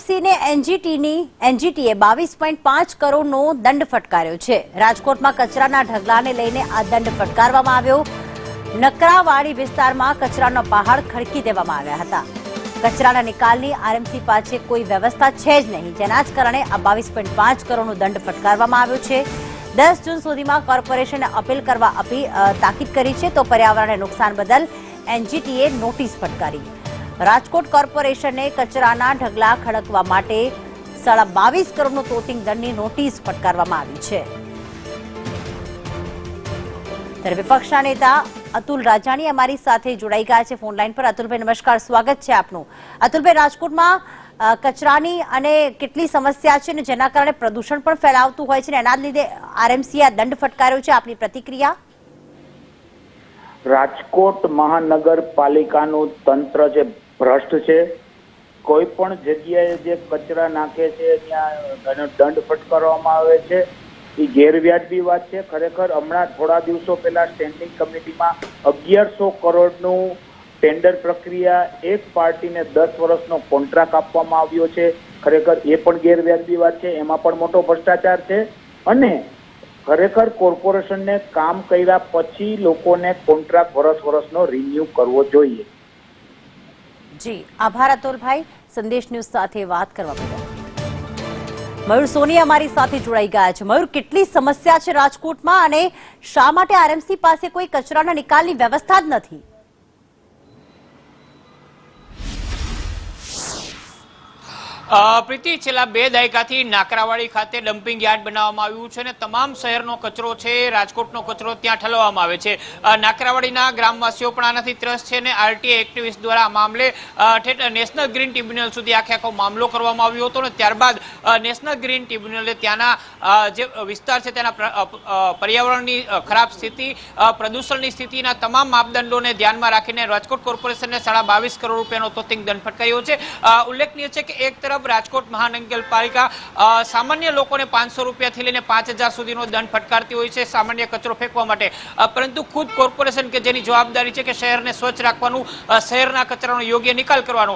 RMC ને એનજીટીએ 22.5 કરોડનો દંડ ફટકાર્યો છે। રાજકોટમાં કચરાના ઢગલાને લઈને આ દંડ ફટકારવામાં આવ્યો। નકરાવાડી વિસ્તારમાં કચરાનો પહાડ ખડકી દેવામાં આવ્યા હતા। કચરાના નિકાલની આરએમસી પાસે કોઈ વ્યવસ્થા છે જ નહીં, જેના જ કારણે આ 22.5 કરોડનો દંડ ફટકારવામાં આવ્યો છે। 10 જૂન સુધીમાં કોર્પોરેશને અપીલ કરવા તાકીદ કરી છે, તો પર્યાવરણને નુકસાન બદલ એનજીટીએ નોટિસ ફટકારી। રાજકોટ કોર્પોરેશને કચરાના ઢગલા ખડકવા માટે 22.5 કરોડનો તોતિંગ દંડની નોટિસ ફટકારવામાં આવી છે। ત્યારે વિપક્ષના નેતા અતુલ રાજાણી અમારી સાથે જોડાઈ ગયા છે ફોન લાઈન પર। અતુલભાઈ નમસ્કાર, સ્વાગત છે આપનું। અતુલભાઈ, રાજકોટમાં કચરાની અને કેટલી સમસ્યા છે ને જેના કારણે પ્રદૂષણ પણ ફેલાવતું હોય છે ને એના લીધે આરએમસી આ દંડ ફટકાર્યો છે, આપની પ્રતિક્રિયા? રાજકોટ મહાનગરપાલિકાનું તંત્ર જે ભ્રષ્ટ છે, કોઈ પણ જગ્યાએ જે કચરા નાખે છે ત્યાં દંડ ફટકારવામાં આવે છે, એ ગેરવ્યાજબી વાત છે। ખરેખર હમણાં થોડા દિવસો પહેલા સ્ટેન્ડિંગ કમિટીમાં 1100 કરોડનું ટેન્ડર પ્રક્રિયા એક પાર્ટીને 10 વર્ષનો કોન્ટ્રાક્ટ આપવામાં આવ્યો છે। ખરેખર એ પણ ગેરવ્યાજબી વાત છે, એમાં પણ મોટો ભ્રષ્ટાચાર છે। અને ખરેખર કોર્પોરેશનને કામ કર્યા પછી લોકોને કોન્ટ્રાક્ટ વર્ષનો રિન્યુ કરવો જોઈએ। જી આભાર અતુલભાઈ, સંદેશ ન્યૂઝ સાથે વાત કરવા બદલ। મયુર સોની અમારી સાથે જોડાઈ ગયા છે। મયુર, કેટલી સમસ્યા છે રાજકોટમાં અને શા માટે આરએમસી પાસે કોઈ કચરાના નિકાલની વ્યવસ્થા જ નથી? પ્રીતિ, છેલ્લા 2 દાયકાથી નાકરાવાડી ખાતે ડમ્પિંગ યાર્ડ બનાવવામાં આવ્યું છે અને તમામ શહેરનો કચરો છે, રાજકોટનો કચરો ત્યાં ઠલવવામાં આવે છે। નાકરાવાડીના ગ્રામવાસીઓ પણ આનાથી ત્રસ્ત છે અને આરટીઆઈ એક્ટિવિસ્ટ દ્વારા આ મામલે ઠેઠ નેશનલ ગ્રીન ટ્રિબ્યુનલ સુધી આખો મામલો કરવામાં આવ્યો હતો અને ત્યારબાદ નેશનલ ગ્રીન ટ્રિબ્યુનલે ત્યાંના જે વિસ્તાર છે તેના પર્યાવરણની ખરાબ સ્થિતિ, પ્રદૂષણની સ્થિતિના તમામ માપદંડોને ધ્યાનમાં રાખીને રાજકોટ કોર્પોરેશનને 22.5 કરોડ રૂપિયાનો તોતિંગ દંડ ફટકાર્યો છે। ઉલ્લેખનીય છે કે એક તરફ રાજકોટ મહાનગરપાલિકા સામાન્ય લોકોને 500 રૂપિયાથી લઈને 5000 સુધીનો દંડ ફટકારતી હોય છે સામાન્ય કચરો ફેંકવા માટે, પરંતુ ખુદ કોર્પોરેશન કે જેની જવાબદારી છે કે શહેરને સ્વચ્છ રાખવાનું, શહેરના કચરાનો યોગ્ય નિકાલ કરવાનો,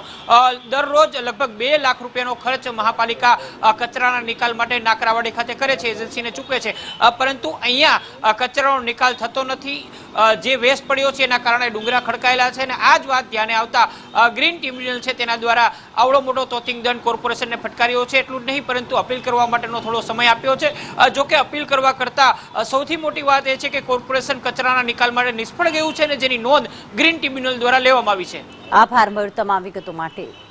દરરોજ લગભગ 2 લાખ રૂપિયાનો ખર્ચ મહાપાલિકા કચરાના નિકાલ માટે નાકરાવાડી ખાતે કરે છે, એજન્સીને ચૂકવે છે, પરંતુ અહીંયા કચરાનો નિકાલ થતો નથી। જે વેસ્ટ પડ્યો છે એના કારણે ડુંગરા ખડકાયેલા છે અને આ જ વાત ધ્યાને આવતા ગ્રીન ટ્રિબ્યુનલ છે તેના દ્વારા આવડો મોટો તોતિંગ દંડ કોર્પોરેશનને ફટકાર્યો છે। એટલું જ નહીં, પરંતુ અપીલ કરવા માટેનો થોડો સમય આપ્યો છે। જો કે અપીલ કરવા કરતા સૌથી મોટી વાત એ છે કે કોર્પોરેશન કચરાના નિકાલ માટે નિષ્ફળ ગયું છે અને જેની નોંધ ગ્રીન ટ્રિબ્યુનલ દ્વારા લેવામાં આવી છે। આભાર મયુર તમામ વિગતો માટે।